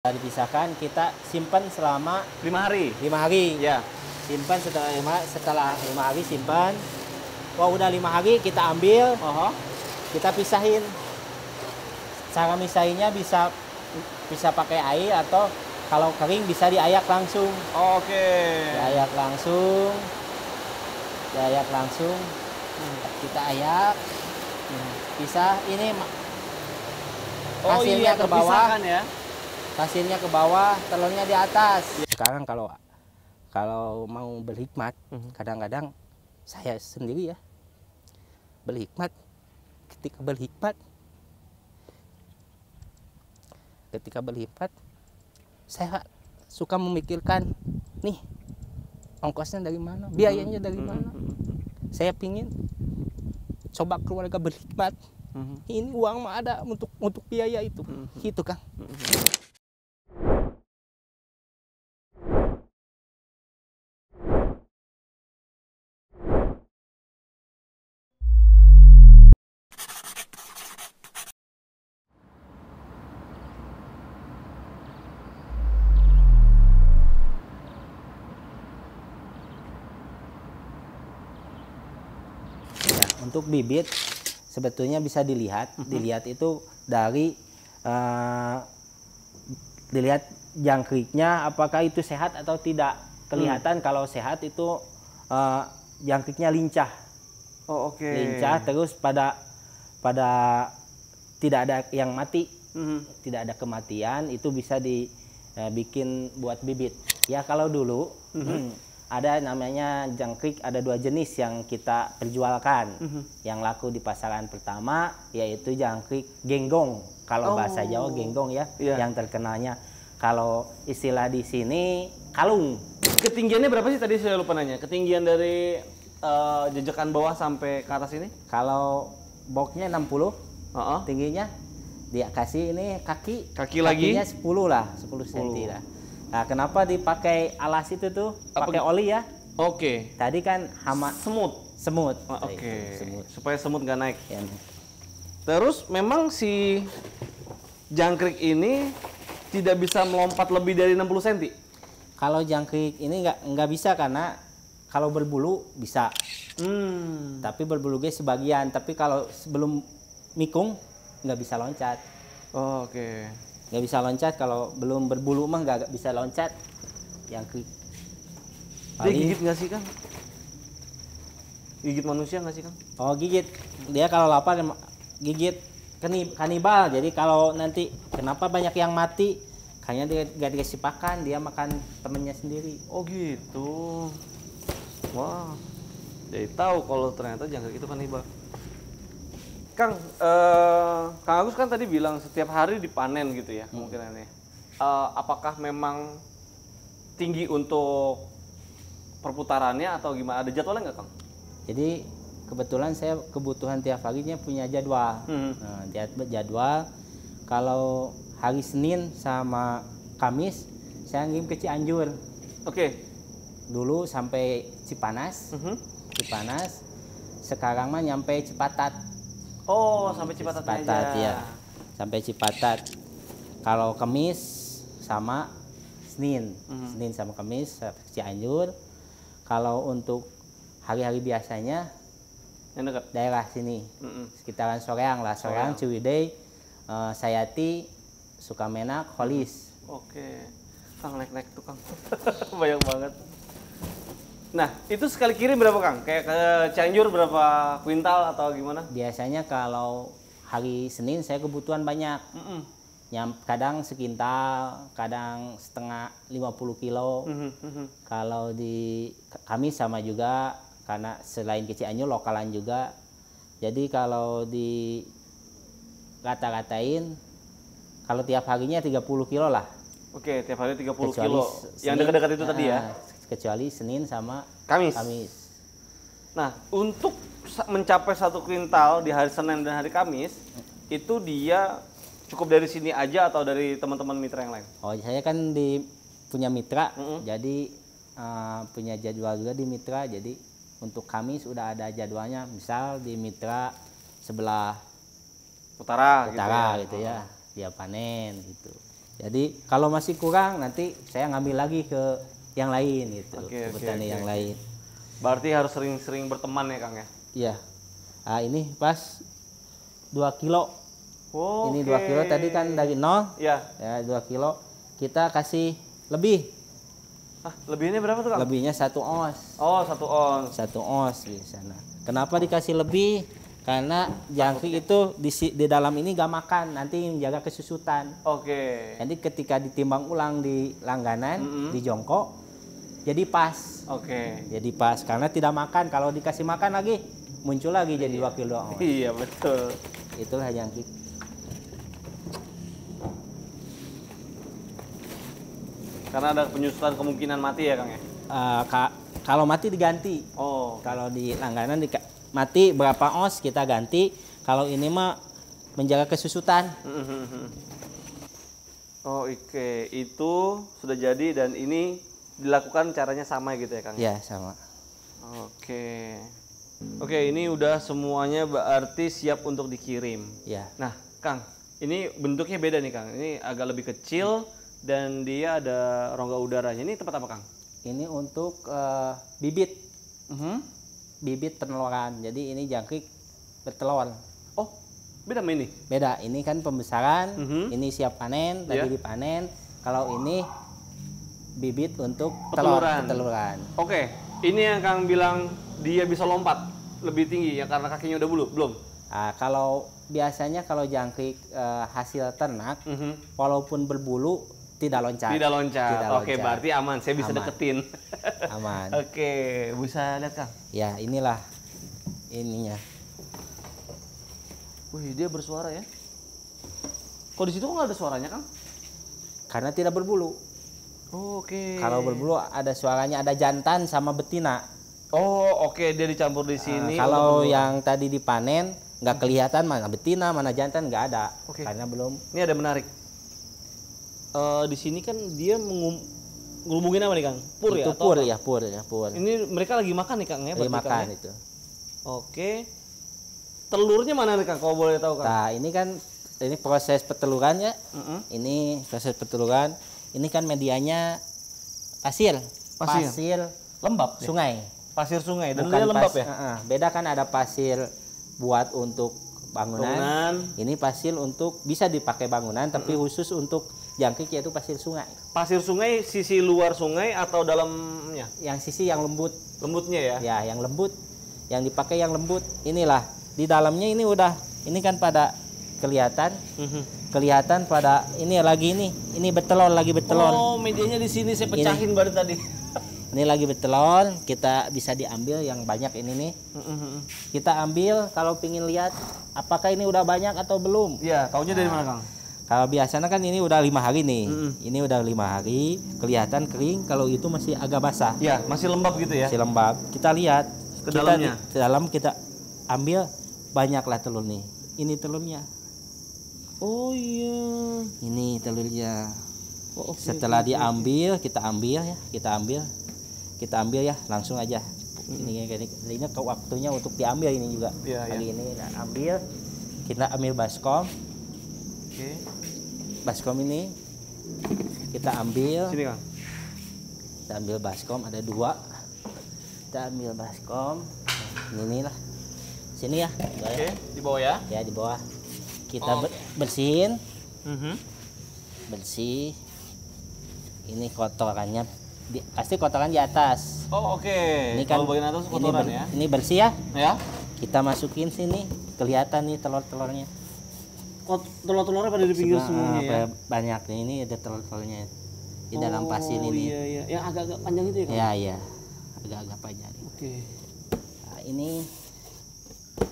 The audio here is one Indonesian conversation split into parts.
Dipisahkan, kita simpan selama 5 hari. 5 hari. Ya. Simpan setelah 5 hari simpan. Wah, udah 5 hari kita ambil, kita pisahin. Cara misahinnya bisa pakai air atau kalau kering bisa diayak langsung. Oke. Diayak langsung. Kita ayak. Pisah ini hasilnya ke bawah. Ya. Hasilnya ke bawah, telurnya di atas. Sekarang kalau mau berhikmat, kadang-kadang saya sendiri ya berhikmat. Ketika berhikmat, saya suka memikirkan, nih ongkosnya dari mana, biayanya dari mana. Saya pingin coba keluarga berhikmat. Ini uang mah ada untuk biaya itu, gitu Kang. Untuk bibit sebetulnya bisa dilihat itu dari dilihat jangkriknya apakah itu sehat atau tidak. Kelihatan kalau sehat itu jangkriknya lincah. Oh, oke. Lincah, terus pada tidak ada yang mati, tidak ada kematian, itu bisa dibikin buat bibit. Ya kalau dulu ada namanya jangkrik, ada 2 jenis yang kita perjualkan. Yang laku di pasaran pertama yaitu jangkrik genggong. Kalau bahasa Jawa genggong ya, yang terkenalnya. Kalau istilah di sini kalung. Ketinggiannya berapa sih tadi saya lupa nanya? Ketinggian dari jejekan bawah sampai ke atas ini? Kalau boxnya 60, tingginya dia kasih ini kakinya 10 lah, 10 cm lah. Nah, kenapa dipakai alas itu tuh? Pakai oli ya? Oke. Tadi kan semut. Oke. Supaya semut nggak naik. Ya. Terus memang si jangkrik ini tidak bisa melompat lebih dari 60 cm. Kalau jangkrik ini nggak bisa karena kalau berbulu bisa. Tapi berbulu sebagian. Tapi kalau sebelum mikung nggak bisa loncat. Oke. Nggak bisa loncat, kalau belum berbulu mah nggak bisa loncat. Jangkrik. Dia gigit nggak sih Kang? Gigit manusia nggak sih Kang? Oh gigit. Dia kalau lapar gigit kanibal. Jadi kalau nanti kenapa banyak yang mati? Kayaknya dia nggak dikasih pakan, dia makan temennya sendiri. Oh gitu. Wah. Jadi tahu kalau ternyata jangkrik itu kanibal. Kang, Kang Agus kan tadi bilang setiap hari dipanen gitu ya kemungkinannya. Apakah memang tinggi untuk perputarannya atau gimana? Ada jadwalnya nggak Kang? Jadi kebetulan saya kebutuhan tiap harinya punya jadwal. Nah, jadwal kalau hari Senin sama Kamis saya ngirim ke Cianjur. Oke. Dulu sampai Cipanas. Sekarang mah nyampe Cipatat. Oh, sampai Cipatat aja. Ya. Sampai Cipatat. Kalau Kamis sama Senin. Senin sama Kamis Cianjur. Kalau untuk hari-hari biasanya yang dekat daerah sini. Sekitaran Soreang lah, Soreang, Ciwidey, Sayati, Sukamenak, Holis. Oke. Kang naik-naik tuh Kang. Banyak banget. Nah, itu sekali kirim berapa Kang? Kayak ke Cianjur berapa kuintal atau gimana? Biasanya kalau hari Senin saya kebutuhan banyak. Kadang sekintal, kadang setengah 50 kilo. Kalau di Kamis sama juga, karena selain ke Cianjur lokalan juga. Jadi kalau di rata-ratain, kalau tiap harinya 30 kilo lah. Oke, tiap hari 30 kilo. Yang dekat-dekat itu tadi ya? Kecuali Senin sama Kamis. Nah, untuk mencapai 1 kuintal di hari Senin dan hari Kamis, itu dia cukup dari sini aja atau dari teman-teman mitra yang lain? Oh, saya kan punya mitra, jadi punya jadwal juga di mitra. Jadi untuk Kamis udah ada jadwalnya. Misal di mitra sebelah utara gitu ya, dia panen gitu. Jadi kalau masih kurang nanti saya ngambil lagi ke yang lain gitu, Oke, ke oke, petani oke. yang lain. Berarti harus sering-sering berteman ya Kang ya. Iya. Ah ini pas 2 kilo. Oh, Ini 2 kilo tadi kan dari nol. Ya. Ya 2 kilo. Kita kasih lebih. Ah, lebihnya berapa tuh Kang? Lebihnya 1 ons. Oh, 1 ons. 1 ons di sana. Kenapa dikasih lebih? Karena jangkrik itu di dalam ini gak makan, nanti menjaga kesusutan. Oke. Jadi ketika ditimbang ulang di langganan, di jongkok, jadi pas. Oke. Jadi pas karena tidak makan. Kalau dikasih makan lagi muncul lagi jadi 2 kilo ons. Iya, betul. Itulah jangkrik. Karena ada penyusutan kemungkinan mati ya Kang ya. Kalau mati diganti. Oh. Kalau di langganan mati berapa ons kita ganti. Kalau ini mah menjaga kesusutan. Oh, oke. Itu sudah jadi dan ini dilakukan caranya sama gitu ya Kang? Ya sama. Oke. Oke, ini udah semuanya berarti siap untuk dikirim. Ya. Nah, Kang, ini bentuknya beda nih Kang. Ini agak lebih kecil dan dia ada rongga udaranya. Ini tempat apa Kang? Ini untuk bibit. Bibit peneluran. Jadi ini jangkrik bertelur. Oh, beda sama ini? Beda. Ini kan pembesaran. Ini siap panen. Tadi dipanen. Kalau ini bibit untuk peteluran. Oke, ini yang Kang bilang dia bisa lompat lebih tinggi ya karena kakinya udah bulu, belum? Kalau biasanya kalau jangkrik hasil ternak, walaupun berbulu tidak loncat. Tidak loncat. Oke, loncat. berarti aman. Saya bisa Aman. deketin. Aman. Oke, bisa lihat Kang. Ya inilah ininya. Wih, dia bersuara ya. Kok di situ kok nggak ada suaranya Kang? Karena tidak berbulu. Oke. Kalau berbulu ada suaranya, ada jantan sama betina. Oh, oke, dia dicampur di sini. Kalau yang tadi dipanen nggak kelihatan mana betina mana jantan, nggak ada. Oke. Karena belum. Ini ada menarik. Di sini kan dia ngelubungin apa nih Kang? Pur ya? Itu Atau pur apa? ya, pur. Ini mereka lagi makan nih Kang ya? Lagi berarti, Kang, makan ya? itu. Oke. Telurnya mana nih Kang? Kalau boleh tahu Kang? Nah ini kan ini proses petelurannya. Ini proses peteluran. Ini kan medianya pasir. Lembab. Ya? Sungai. Pasir sungai. Dan Bukan dia lembab ya? Beda kan ada pasir buat untuk bangunan. Ini pasir untuk bisa dipakai bangunan, tapi khusus untuk jangkrik yaitu pasir sungai. Pasir sungai sisi luar sungai atau dalamnya? Yang sisi yang lembut. Lembutnya ya? Ya, yang lembut. Yang dipakai yang lembut. Inilah di dalamnya ini udah. Ini kan pada kelihatan. Kelihatan pada ini lagi ini. Ini betelor lagi betelor. Oh, medianya di sini saya pecahin baru tadi. Ini lagi betelor, kita bisa diambil yang banyak ini nih. Kita ambil kalau pingin lihat apakah ini udah banyak atau belum. Iya, taunya dari mana Kang? Kalau biasanya kan ini udah 5 hari nih. Ini udah 5 hari, kelihatan kering. Kalau itu masih agak basah, Iya, masih lembab gitu ya? masih lembab. Kita lihat Ke dalamnya? Di dalam kita ambil banyaklah telur nih. Ini telurnya. Oh iya. Ini telurnya. Oh, oke, Setelah diambil, kita ambil ya, kita ambil ya, langsung aja. Ini ke waktunya untuk diambil ini juga. Iya, Lagi ini ambil, kita ambil baskom. Oke. Baskom ini kita ambil. Sini Kang. Kita ambil baskom, ada 2. Kita ambil baskom. Ini lah. Sini ya. Oke, di bawah ya. Ya di bawah. Kita bersihin. Bersih. Ini kotorannya pasti kotoran di atas. Oh, oke. Ini kan kalau bagian atas kotoran ya. Ini bersih ya. Ya. Kita masukin sini. Kelihatan nih telur-telurnya. Telur-telurnya pada di pinggir semuanya ya. Banyak nih, ini ada telur-telurnya di dalam pasir ini. Oh iya iya. Yang agak-agak panjang itu ya Kang? Ya iya. Agak-agak panjang. Oke. Nah, ini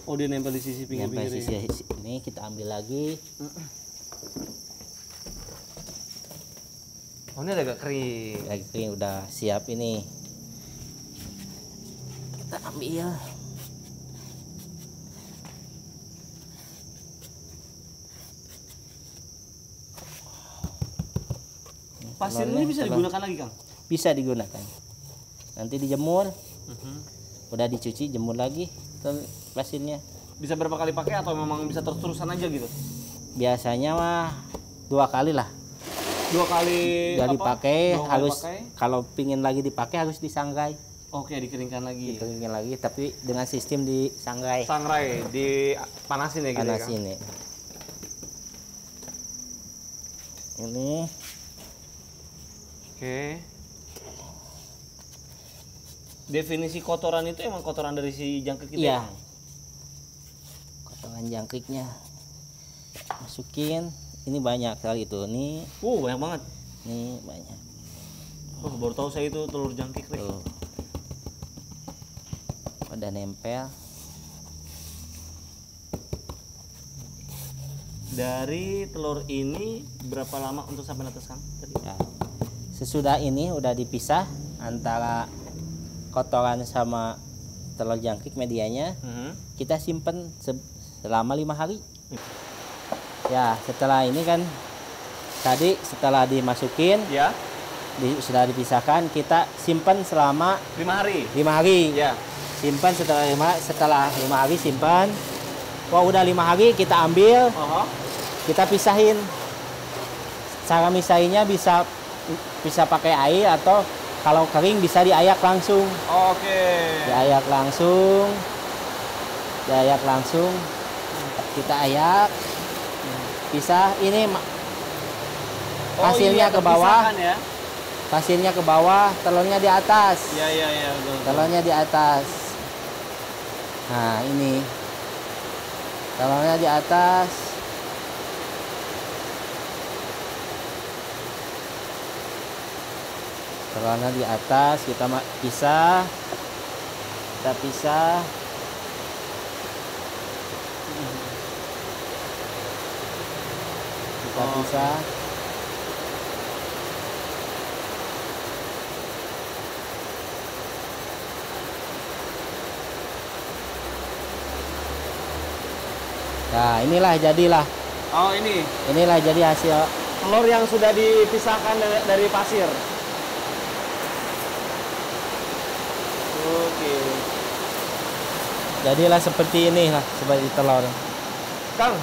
Oh, dia nempel di sisi sampai pinggir-pinggir. sisi ini kita ambil lagi. Oh, ini agak kering. Lagi kering udah siap ini. Kita ambil. Pasir ini bisa digunakan lagi Kang? Bisa digunakan. Nanti dijemur. Udah dicuci, jemur lagi pasirnya. Bisa berapa kali pakai atau memang bisa terus-terusan aja gitu? Biasanya mah 2 kali lah. Dua kali Udah apa? dipakai, Dua kali harus pakai. kalau pingin lagi dipakai harus disangrai. Oke, dikeringkan lagi. Dikeringin lagi, tapi dengan sistem disangrai. Sangrai, dipanasin ya gitu ya, Kang? Panas ini. Oke. Definisi kotoran itu emang kotoran dari si jangkrik itu Iya. ya, Kang? Kotoran jangkriknya masukin. Ini banyak sekali itu. Nih, Banyak banget. nih banyak. Oh, baru tahu saya itu telur jangkrik nih. Tuh. Udah nempel. Dari telur ini berapa lama untuk sampai netes, Kang? Tadi? Ya. Sesudah ini udah dipisah antara kotoran sama telur jangkrik medianya. Kita simpen selama 5 hari. Ya, setelah ini kan tadi setelah dimasukin, Ya, sudah dipisahkan, kita simpan selama 5 hari. 5 hari. Ya. Simpan setelah 5 hari simpan. Wah, udah 5 hari kita ambil, kita pisahin. Cara misahinnya bisa pakai air atau kalau kering bisa diayak langsung. Oke. Diayak langsung. Kita ayak. Pisah ini hasilnya ke bawah. Ya? Hasilnya ke bawah, telurnya di atas. Iya, betul. Telurnya di atas. Nah, ini. Telurnya di atas. Telurnya di atas, kita pisah. Kita pisah. Kita pisah. Nah, inilah jadilah. Oh, ini Inilah jadi hasil. telur yang sudah dipisahkan dari pasir. Oke. Jadilah seperti ini lah, seperti telur. Kang,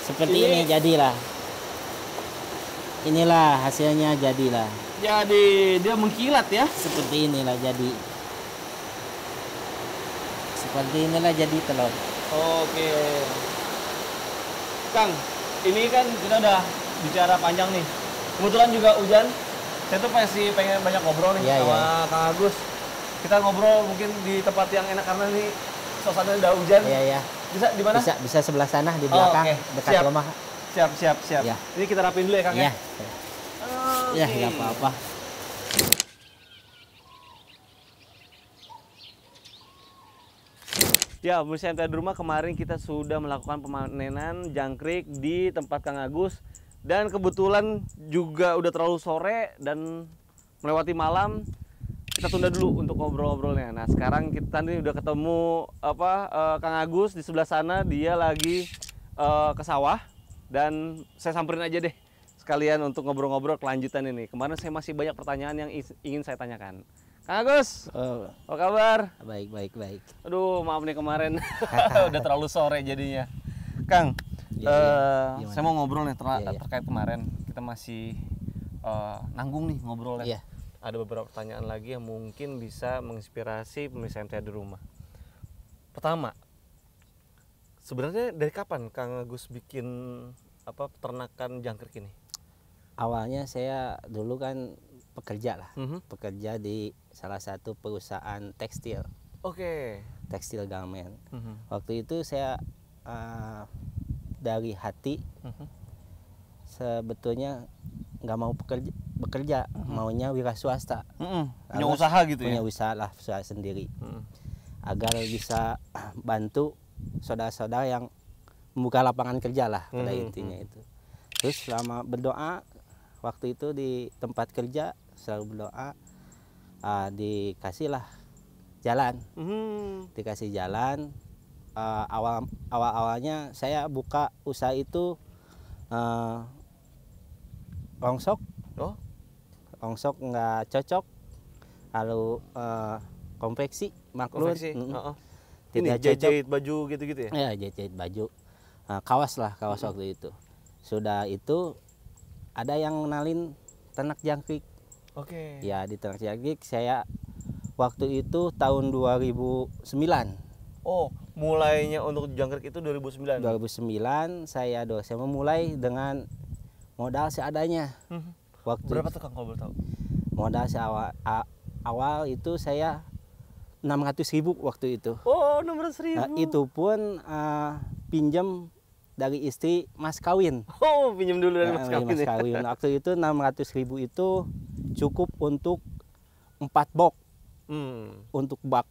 Seperti Ini- ini jadilah. Inilah hasilnya jadilah. jadi dia mengkilat ya? Seperti inilah jadi. Seperti inilah jadi telur. Oke. Kang, ini kan kita udah bicara panjang nih. Kebetulan juga hujan. Saya tuh pasti pengen banyak ngobrol nih Iya, sama iya. Kang Agus. Kita ngobrol mungkin di tempat yang enak karena nih suasana udah hujan. Iya, ya. Bisa di mana? Bisa sebelah sana di belakang oke. dekat Siap. rumah. Siap. Iya. Ini kita rapiin dulu ya, Kang Iya. ya. Ya, Oke. nggak apa-apa. Ya, pemirsa MTA di rumah, kemarin kita sudah melakukan pemanenan jangkrik di tempat Kang Agus. Dan kebetulan juga udah terlalu sore dan melewati malam. Kita tunda dulu untuk ngobrol-ngobrolnya. Nah, sekarang kita nih udah ketemu Kang Agus di sebelah sana. Dia lagi ke sawah dan saya samperin aja deh sekalian untuk ngobrol-ngobrol kelanjutan ini. Kemarin saya masih banyak pertanyaan yang ingin saya tanyakan. Kang Agus, Oh, apa kabar? baik. Aduh, maaf nih kemarin udah terlalu sore jadinya. Kang, Iya. saya mau ngobrol nih Iya. terkait kemarin kita masih nanggung nih ngobrolnya. Iya. Ada beberapa pertanyaan lagi yang mungkin bisa menginspirasi pemirsa MTA di rumah. Pertama, sebenarnya dari kapan Kang Agus bikin peternakan jangkrik ini? Awalnya saya dulu kan pekerja lah. Mhm. Pekerja di salah satu perusahaan tekstil. Oke. Tekstil garment. Mhm. Waktu itu saya dari hati Mhm. sebetulnya nggak mau bekerja, maunya wira swasta. Mhm. Punya Karena usaha gitu punya ya? usaha lah, usaha sendiri, Mhm. agar bisa bantu saudara-saudara yang membuka lapangan kerja lah pada intinya itu. Terus selama berdoa waktu itu di tempat kerja selalu berdoa, dikasihlah jalan. Mhm. Dikasih jalan. Awalnya saya buka usaha itu rongsok Oh, nggak cocok, lalu konveksi maklun, konveksi. Heeh. Ini tidak cocok. jahit baju gitu-gitu ya? Ya, jahit baju, kawas waktu itu. Sudah itu ada yang ngenalin ternak jangkrik. Oke. Ya, di ternak jangkrik saya waktu itu tahun 2009. Oh, mulainya untuk jangkrik itu 2009. 2009 saya memulai dengan modal seadanya. Waktu Berapa tuh Kang kalau boleh tahu? modal awal itu saya 600.000 waktu itu. Oh, 600.000. Nah, itu pun pinjam dari istri mas kawin. Oh, pinjam dulu dari Ya, mas dari kawin. mas kawin. Waktu itu 600.000 itu cukup untuk 4 box. Untuk box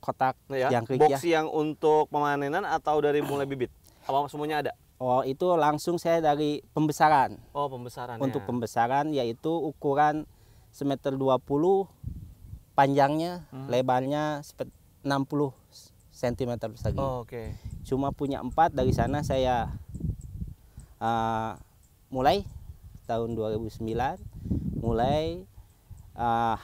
kotak Ya, jangkrik box ya. yang untuk pemanenan atau dari mulai bibit? Apa semuanya ada? Oh, itu langsung saya dari pembesaran. Oh, pembesaran. Untuk pembesaran yaitu ukuran 1,20 m, panjangnya, lebarnya 60 cm persegi. Oh, oke. Cuma punya 4, dari sana saya mulai tahun 2009 mulai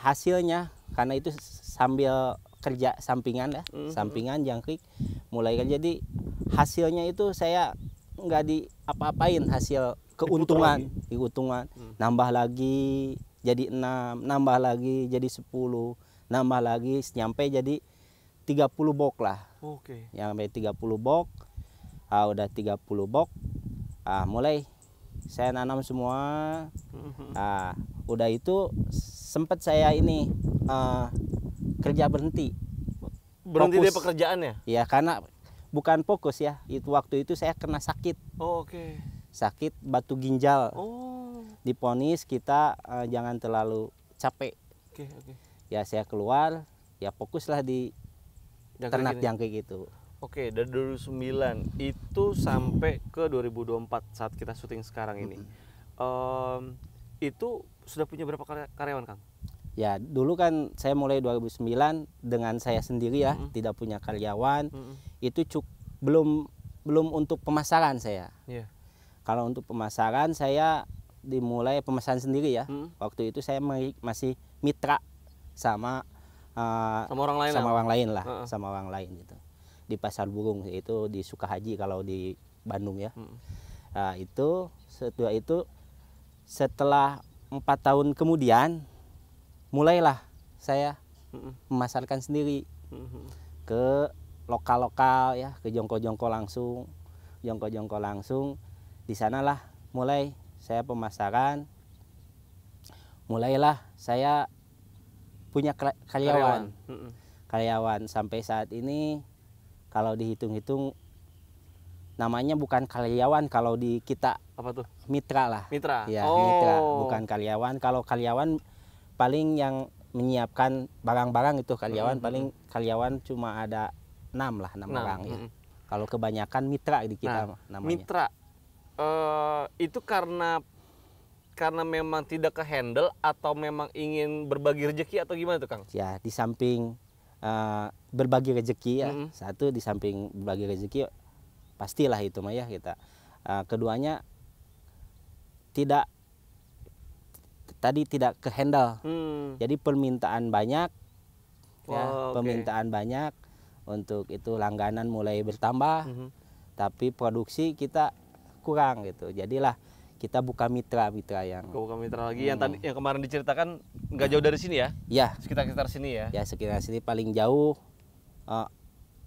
hasilnya, karena itu sambil kerja sampingan ya, sampingan jangkrik mulai kerja, jadi hasilnya itu saya nggak diapa-apain, hasil keuntungan nambah lagi jadi 6, nambah lagi jadi 10, nambah lagi nyampe jadi 30 box lah. Oke. Sampai 30 box. Udah 30 box, mulai saya nanam semua. Udah itu sempat saya ini kerja berhenti Dari pekerjaannya? Ya, karena bukan fokus ya, itu waktu itu saya kena sakit. Oh, oke. Sakit batu ginjal. Oh. Diponis kita jangan terlalu capek. Oke. Ya saya keluar, ya fokuslah di ternak jangkrik itu. Oke, dari 2009 itu sampai ke 2024 saat kita syuting sekarang ini. Itu sudah punya berapa karyawan, Kang? Ya, dulu kan saya mulai 2009 dengan saya sendiri ya, tidak punya karyawan. Itu belum untuk pemasaran saya. Yeah. Kalau untuk pemasaran saya dimulai pemasaran sendiri ya. Waktu itu saya masih mitra sama orang lain sama orang lain gitu. Di Pasar Burung, itu di Sukahaji kalau di Bandung ya. Nah, itu setelah 4 tahun kemudian mulailah saya memasarkan sendiri ke lokal ya, ke jongko-jongko langsung. Di sanalah mulai saya pemasaran, mulailah saya punya karyawan sampai saat ini. Kalau dihitung-hitung namanya bukan karyawan kalau di kita. Apa tuh? Mitra lah. Mitra. Ya, mitra, bukan karyawan. Kalau karyawan paling yang menyiapkan barang-barang itu karyawan, paling karyawan cuma ada 6 orang ya. Kalau kebanyakan mitra di kita namanya. Mitra itu karena memang tidak ke handle atau memang ingin berbagi rezeki atau gimana tuh, Kang? Ya, di samping berbagi rezeki ya, satu di samping berbagi rezeki pastilah itu mah ya kita. Keduanya tidak ke handle. Jadi permintaan banyak ya, permintaan banyak, untuk itu langganan mulai bertambah, tapi produksi kita kurang gitu. Jadilah kita buka mitra yang buka mitra lagi yang tadi yang kemarin diceritakan nggak jauh dari sini ya? Ya, sekitar sini ya. Ya, sekitar sini paling jauh,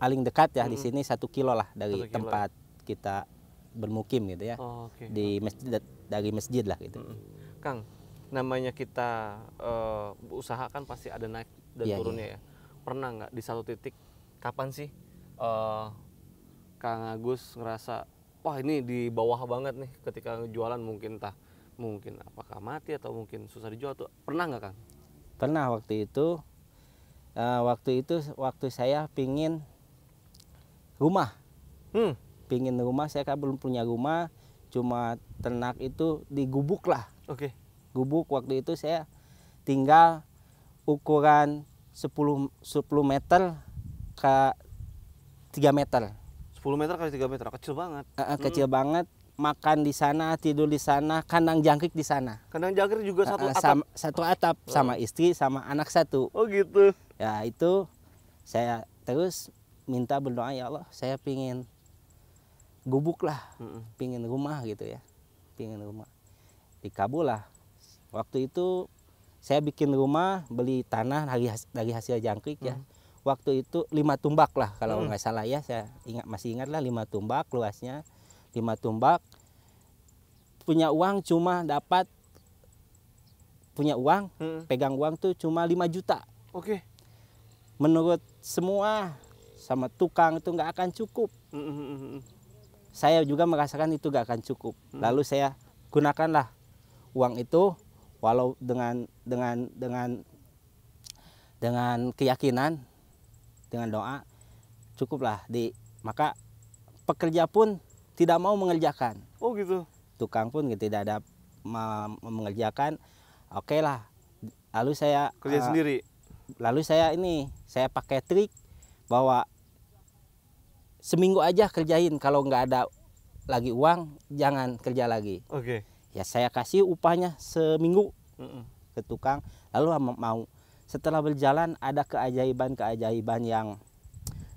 paling dekat ya di sini 1 kilo lah dari tempat kita bermukim gitu ya. Di masjid, dari masjid lah gitu. Kang, namanya kita usaha kan pasti ada naik dan turunnya ya. Pernah nggak di satu titik kapan sih Kang Agus ngerasa wah ini di bawah banget nih ketika jualan, mungkin apakah mati atau mungkin susah dijual tuh, pernah nggak, Kang? Pernah waktu itu saya pingin rumah. Pingin rumah, saya kan belum punya rumah, cuma ternak itu di gubuk lah. Gubuk waktu itu saya tinggal ukuran 10 meter ke 3 meter. 10 meter kali 3 meter, kecil banget. Kecil banget, makan di sana, tidur di sana, kandang jangkrik di sana. Kandang jangkrik juga satu atap? Satu atap, sama istri, sama anak 1. Oh gitu. Ya, itu saya terus minta berdoa, ya Allah saya pingin gubuk lah, pingin rumah gitu ya, pingin rumah. di Kabul lah. Waktu itu saya bikin rumah, beli tanah dari hasil jangkrik ya. Waktu itu 5 tumbak lah kalau nggak salah ya, saya masih ingat lah 5 tumbak luasnya, 5 tumbak. Punya uang cuma dapat pegang uang tuh cuma 5 juta. Oke. Menurut semua sama tukang itu nggak akan cukup. Saya juga merasakan itu nggak akan cukup. Lalu saya gunakanlah uang itu, walau dengan keyakinan, dengan doa, cukuplah. Maka pekerja pun tidak mau mengerjakan. Oh gitu. Tukang pun tidak ada mengerjakan. Oke lah. Lalu saya Kerja sendiri. Lalu saya pakai trik bahwa seminggu aja kerjain, kalau nggak ada lagi uang jangan kerja lagi. Oke. Ya saya kasih upahnya seminggu ke tukang. Lalu mau setelah berjalan ada keajaiban yang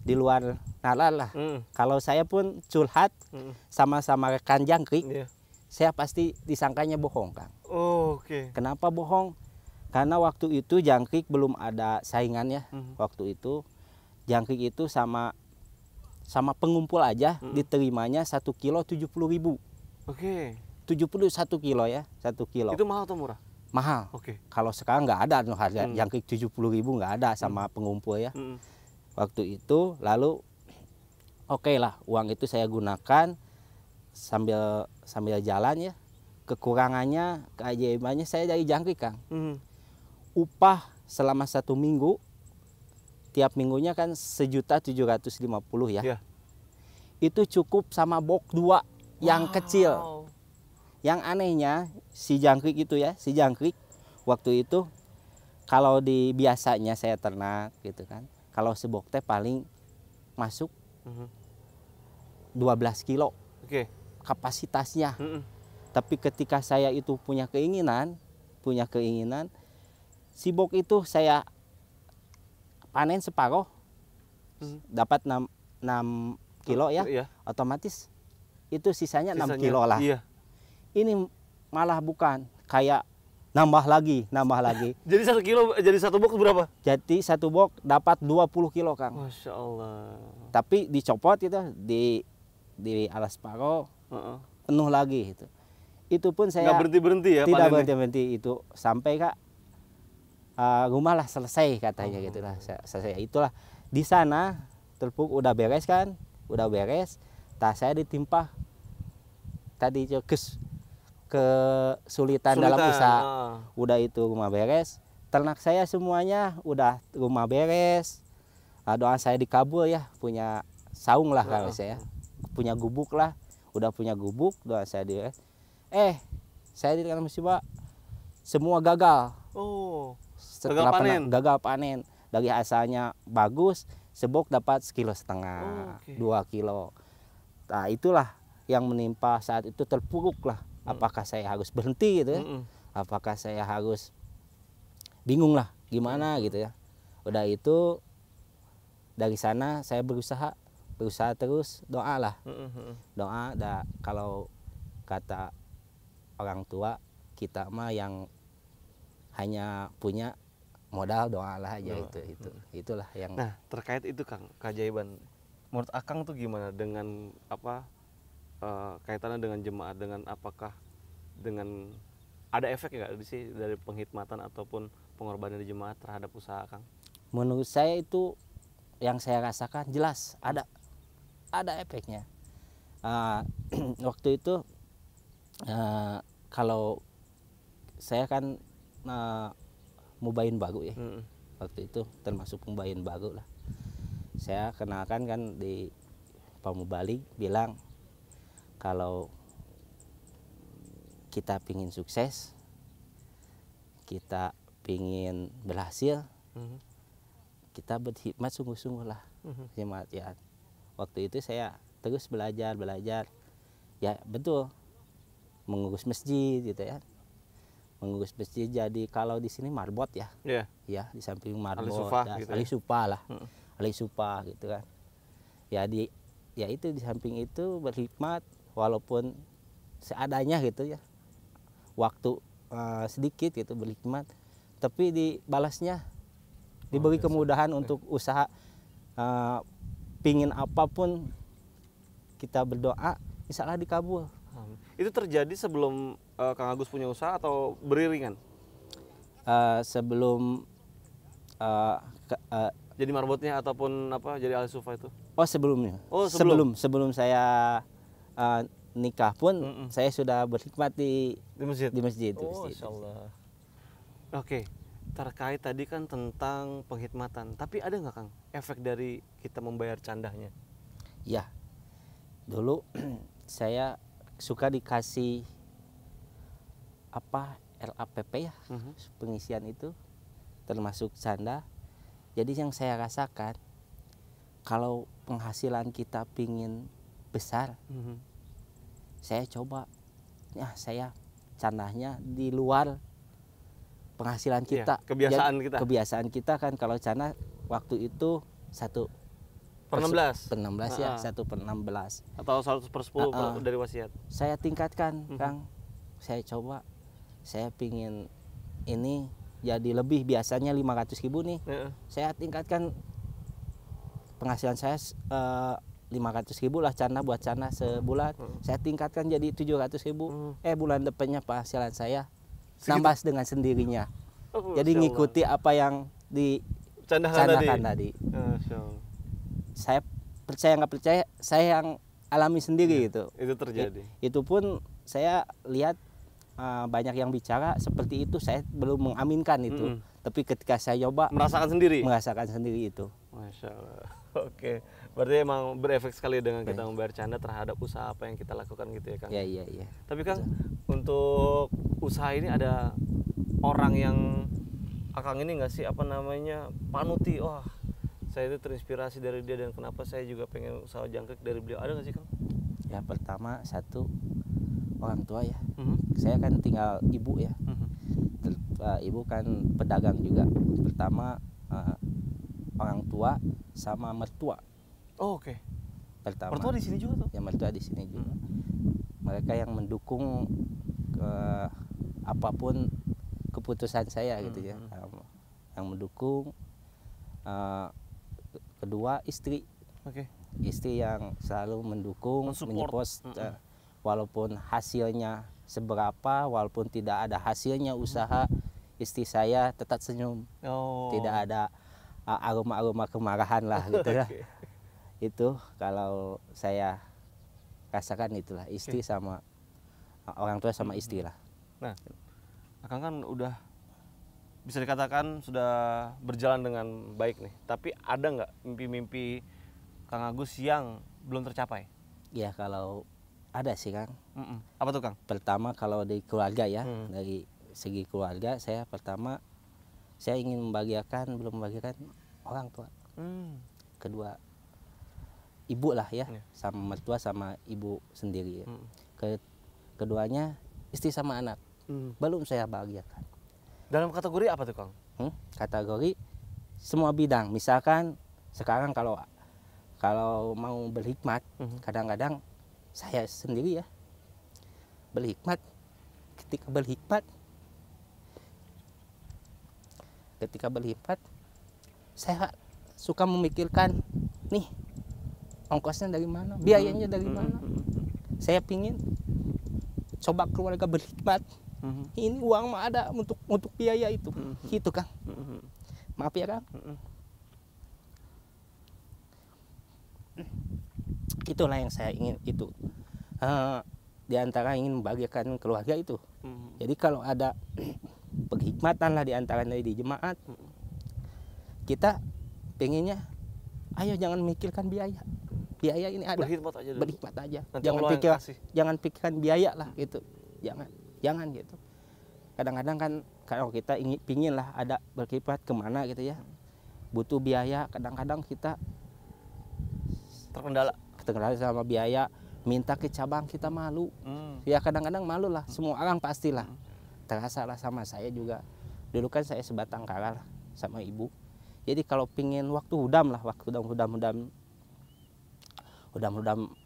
di luar nalar lah. Kalau saya pun curhat sama rekan jangkrik, saya pasti disangkanya bohong, Kang. Oh, oke. Kenapa bohong? Karena waktu itu jangkrik belum ada saingannya. Waktu itu jangkrik itu sama pengumpul aja diterimanya 1 kilo 70.000. Oke. 71 kilo ya, 1 kilo. Itu mahal atau murah? Mahal. Oke. Kalau sekarang nggak ada harga jangkrik 70.000, nggak ada sama pengumpul ya. Waktu itu lalu oke lah, uang itu saya gunakan sambil jalan ya. Kekurangannya, keajaibannya saya dari jangkrik, Kang. Upah selama 1 minggu, tiap minggunya kan 1.750.000 ya. Yeah. Itu cukup sama box 2 yang kecil. Yang anehnya si jangkrik waktu itu kalau di biasanya saya ternak gitu kan, kalau sebok teh paling masuk 12 kilo kapasitasnya. Tapi ketika saya itu punya keinginan, si bok itu saya panen separuh, dapat 6 kilo ya, otomatis itu sisanya 6 kilo lah. Iya. Ini malah bukan, kayak nambah lagi. Jadi 1 kilo, jadi 1 box berapa? Jadi 1 box dapat 20 kilo, Kang. Masya Allah. Tapi dicopot itu di alas paro penuh lagi itu. Itu pun saya nggak berhenti ya, tidak berhenti itu sampai Kak rumah lah selesai katanya gitulah. Selesai itulah di sana terpuk udah beres kan, tas saya ditimpa tadi kesulitan dalam usaha. Udah itu rumah beres, ternak saya semuanya udah rumah beres. Doa saya dikabul ya, punya saung lah kalau saya, punya gubuk lah, udah punya gubuk, doa saya beres. Saya di dalam musibah semua gagal. Setelah gagal panen. Dari asalnya bagus, sebok dapat 1,5 kilo, 2 kilo. Nah itulah yang menimpa saat itu, terpuruk lah. Apakah saya harus berhenti gitu ya? Apakah saya harus bingung lah gimana gitu ya? Udah itu dari sana saya berusaha terus, doa lah. Doa, kalau kata orang tua kita mah yang hanya punya modal doa lah aja. Itulah yang. Nah, terkait itu Kang, keajaiban menurut Akang tuh gimana dengan kaitannya dengan jemaat, dengan apakah dengan ada efek nggak sih dari penghikmatan ataupun pengorbanan di jemaat terhadap usaha Akang? Menurut saya itu yang saya rasakan jelas ada efeknya. Waktu itu kalau saya kan mubain baru ya, waktu itu termasuk mubain baru lah. Saya kenalkan kan di pamubalik bilang kalau kita pingin sukses, kita pingin berhasil, kita berkhidmat sungguh-sungguh lah. Ya, waktu itu saya terus belajar, ya betul, mengurus masjid gitu ya. Mengurus masjid, jadi kalau di sini marbot ya. Ya di samping marbot, alisupa gitu kan. Ya itu di samping itu berkhidmat walaupun seadanya gitu ya. waktu sedikit gitu berhikmat, tapi dibalasnya diberi kemudahan untuk usaha. Pingin apapun kita berdoa, insya Allah dikabul. Itu terjadi sebelum Kang Agus punya usaha atau beriringan? Sebelum Jadi marbotnya ataupun apa jadi ahli sufa itu? sebelumnya. Oh, sebelum. Sebelum saya nikah pun saya sudah berkhidmat di masjid. Di masjid. Oh, insyaallah. Oke, terkait tadi kan tentang penghikmatan, tapi ada nggak Kang efek dari kita membayar candahnya? Ya, dulu saya suka dikasih LAPP ya, pengisian itu termasuk canda. Jadi yang saya rasakan, kalau penghasilan kita pingin besar, saya coba, ya saya candahnya di luar penghasilan kita. Iya, kebiasaan kita. Kebiasaan kita kan kalau canda waktu itu 1/16. 1/16 ya, 1/16. Atau 100/10 dari wasiat. Saya tingkatkan, Kang. Saya coba, saya pingin ini jadi lebih, biasanya 500.000 nih. Saya tingkatkan penghasilan saya 500.000 lah canda buat canda sebulan. Saya tingkatkan jadi 700.000. Bulan depannya penghasilan saya nambah dengan sendirinya. Jadi ngikuti apa yang dicandakan tadi. Saya percaya nggak percaya, saya yang alami sendiri itu. Itu terjadi. Itu pun saya lihat banyak yang bicara seperti itu, saya belum mengaminkan itu. Tapi ketika saya coba, merasakan sendiri itu. Masya Allah. Oke, berarti emang berefek sekali dengan kita membayar canda terhadap usaha apa yang kita lakukan gitu ya Kang? Iya. Tapi Kang, untuk usaha ini ada orang yang Akang ini nggak sih panuti, wah saya itu terinspirasi dari dia dan kenapa saya juga pengen usaha jangkrik dari beliau, ada nggak sih Kang? Ya pertama satu, orang tua ya. Saya kan tinggal ibu ya. Ibu kan pedagang juga. Pertama orang tua sama mertua. Oh, oke. Pertama. Mertua di sini juga tuh? Ya mertua di sini juga. Mereka yang mendukung apapun keputusan saya gitu ya. Yang mendukung. Kedua istri. Oke. Istri yang selalu mendukung, menyupport. Walaupun hasilnya seberapa, walaupun tidak ada hasilnya usaha, istri saya tetap senyum. Tidak ada aroma-aroma kemarahan lah gitu ya. Itu kalau saya rasakan itulah, istri sama orang tua sama istri lah. Nah, Akang kan udah bisa dikatakan sudah berjalan dengan baik nih. Tapi ada nggak mimpi-mimpi Kang Agus yang belum tercapai? Ya kalau ada sih Kang. Apa tuh Kang? Pertama kalau di keluarga ya, dari segi keluarga saya pertama saya ingin belum membahagiakan orang tua. Kedua ibu lah ya, sama mertua sama ibu sendiri ya. Keduanya istri sama anak, belum saya bahagiakan. Dalam kategori apa tuh Kang? Kategori semua bidang. Misalkan sekarang kalau mau berhikmat, kadang-kadang saya sendiri ya berhikmat. Ketika berhikmat saya suka memikirkan nih ongkosnya dari mana, biayanya dari mana. Saya pingin coba keluarga berhikmat. Ini uang mah ada untuk biaya itu. Gitu Kang. Maaf ya Kang. Itulah yang saya ingin itu. Di antara ingin membahagiakan keluarga itu. Jadi kalau ada penghikmatan lah di antara di jemaat, kita pengennya ayo jangan mikirkan biaya. Biaya ini ada. Berhikmat aja. Jangan pikirkan biaya lah gitu. Jangan gitu. Kadang-kadang kan kalau kita pingin lah ada berhikmat kemana gitu ya, butuh biaya. Kadang-kadang kita terkendala sama biaya, minta ke cabang kita malu. Ya kadang-kadang malu lah, semua orang pastilah. Terasa lah sama saya juga. Dulu kan saya sebatang kara lah sama ibu. Jadi kalau pingin waktu hudam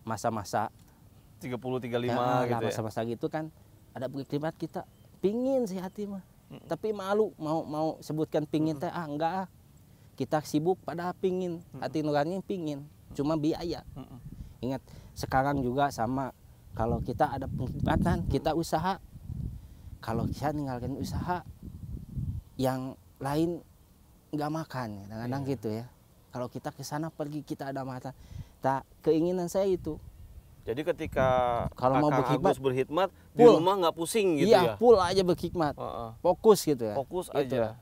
masa-masa 30-35 gitu ya. Masa-masa gitu kan ada berhikmat kita. Pingin si hati mah. Tapi malu mau sebutkan pingin teh enggak ah. Kita sibuk pada pingin, hati nurani pingin, cuma biaya. Ingat sekarang juga sama, kalau kita ada penghikmatan kita usaha. Kalau kita ninggalkan usaha, yang lain nggak makan, kadang-kadang gitu ya. Kalau kita ke sana pergi kita ada makan. Tak, keinginan saya itu. Jadi ketika Kalau mau Kang berkhidmat, Agus berkhidmat di rumah nggak pusing gitu iya, ya? full aja berkhidmat, fokus gitu ya. Fokus Gitu. aja.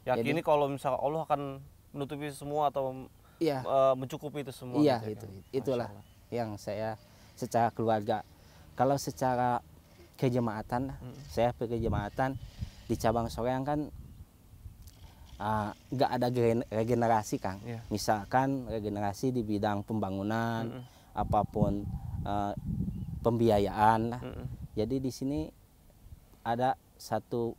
Yakini kalau misalnya Allah akan menutupi semua atau Iya, mencukupi itu semua. iya gitu ya, itu, Kang? itulah Masya Allah. yang saya secara keluarga. Kalau secara kejemaatan, saya kejemaatan di cabang Soreang kan nggak ada regenerasi, Kang. Iya. Misalkan regenerasi di bidang pembangunan, apapun pembiayaan lah. Jadi di sini ada satu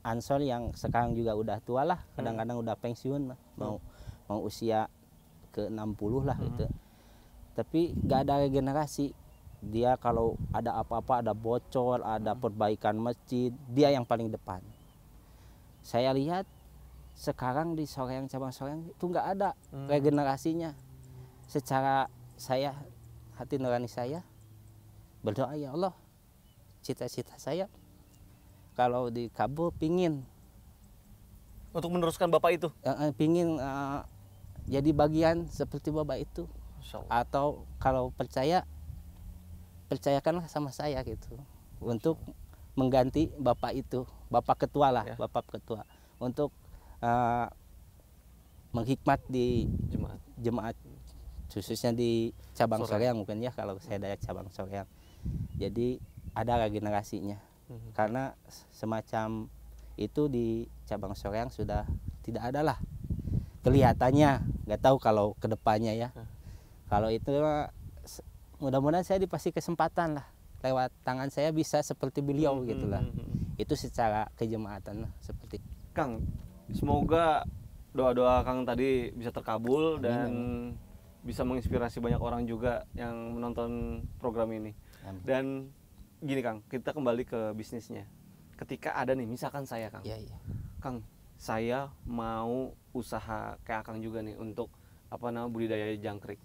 ansor yang sekarang juga udah tua lah, kadang-kadang udah pensiun lah, mau usia ke 60 lah gitu. Tapi nggak ada regenerasi. Dia kalau ada apa-apa, ada bocor, ada perbaikan masjid, dia yang paling depan. Saya lihat sekarang di Soreang, cabang Soreang itu nggak ada regenerasinya. Secara saya, hati nurani saya berdoa, ya Allah, cita-cita saya kalau dikabul pingin Untuk meneruskan Bapak itu? pingin jadi bagian seperti Bapak itu. Masya Allah. Atau kalau percayakanlah sama saya gitu, untuk mengganti Bapak itu, Bapak Ketua lah, Bapak Ketua, untuk menghikmat di jemaat khususnya di cabang Soreang mungkin ya, kalau saya dari cabang Soreang. Jadi ada regenerasinya, karena semacam itu di cabang Soreang sudah tidak ada lah kelihatannya. Nggak tahu kalau kedepannya ya. Kalau itu mudah-mudahan saya dikasih kesempatan lah, lewat tangan saya bisa seperti beliau gitulah. Itu secara kejemaatan lah, seperti Kang, semoga doa-doa Kang tadi bisa terkabul dan bisa menginspirasi banyak orang juga yang menonton program ini. Amin. Dan gini Kang, kita kembali ke bisnisnya. Ketika ada nih, misalkan saya Kang, iya, iya. Kang, saya mau usaha kayak Kang juga nih untuk budidaya jangkrik.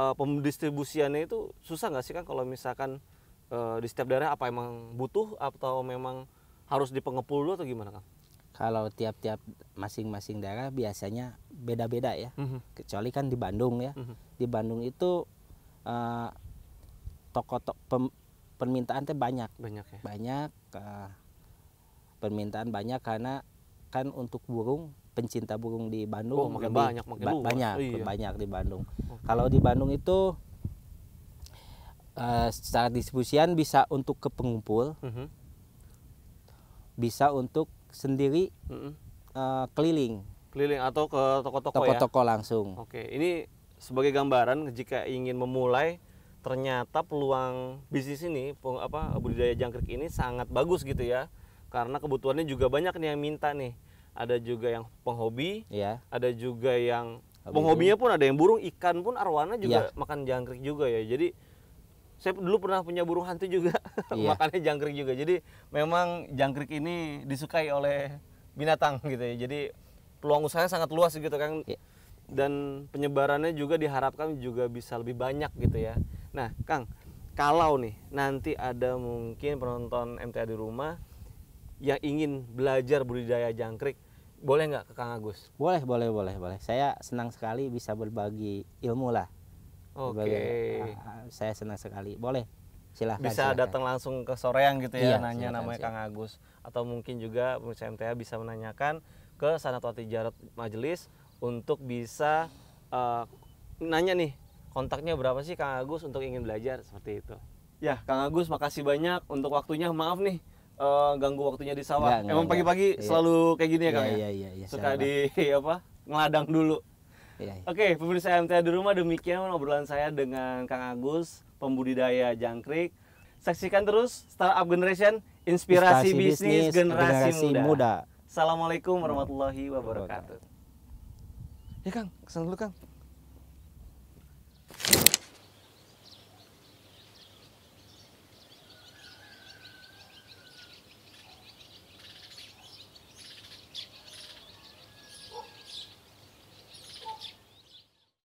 Pendistribusiannya itu susah nggak sih Kang kalau misalkan di setiap daerah, apa emang butuh atau memang harus dipengepul dulu atau gimana Kang? Kalau tiap-tiap masing-masing daerah biasanya beda-beda ya. Kecuali kan di Bandung ya. Di Bandung itu permintaan teh banyak. Banyak ya? Banyak, permintaan banyak karena kan untuk burung, pencinta burung di Bandung makin lebih banyak, makin luas. banyak di Bandung. Kalau di Bandung itu secara distribusian bisa untuk ke pengumpul, bisa untuk sendiri keliling Atau ke toko-toko ya? toko-toko langsung. Oke, ini sebagai gambaran jika ingin memulai, ternyata peluang bisnis ini, budidaya jangkrik ini sangat bagus gitu ya. Karena kebutuhannya juga banyak nih yang minta nih. Ada juga yang penghobi, ada juga yang penghobinya pun ada yang burung, ikan pun arwana juga makan jangkrik juga ya. Jadi saya dulu pernah punya burung hantu juga, makannya jangkrik juga. Jadi memang jangkrik ini disukai oleh binatang gitu ya. Jadi peluang usahanya sangat luas gitu kan. Dan penyebarannya juga diharapkan juga bisa lebih banyak gitu ya. Nah Kang, kalau nih nanti ada mungkin penonton MTA di rumah yang ingin belajar budidaya jangkrik, boleh nggak ke Kang Agus? Boleh. Saya senang sekali bisa berbagi ilmu lah. Oke. Saya senang sekali. Boleh, silahkan. Bisa datang langsung ke Soreang gitu ya, nanya silakan, namanya Kang Agus. Atau mungkin juga pemirsa MTA bisa menanyakan ke Sanat Tijarat Majelis untuk bisa nanya nih, kontaknya berapa sih Kang Agus untuk ingin belajar, seperti itu. Ya, Kang Agus makasih banyak untuk waktunya. Maaf nih ganggu waktunya di sawah. Emang pagi-pagi selalu kayak gini ya Kang? Iya. Suka di ngeladang dulu. Oke, pemirsa MTA di rumah, demikian obrolan saya dengan Kang Agus, pembudidaya jangkrik. Saksikan terus Startup Generation, inspirasi bisnis generasi muda. Assalamualaikum warahmatullahi wabarakatuh. Ya Kang, kesana dulu Kang.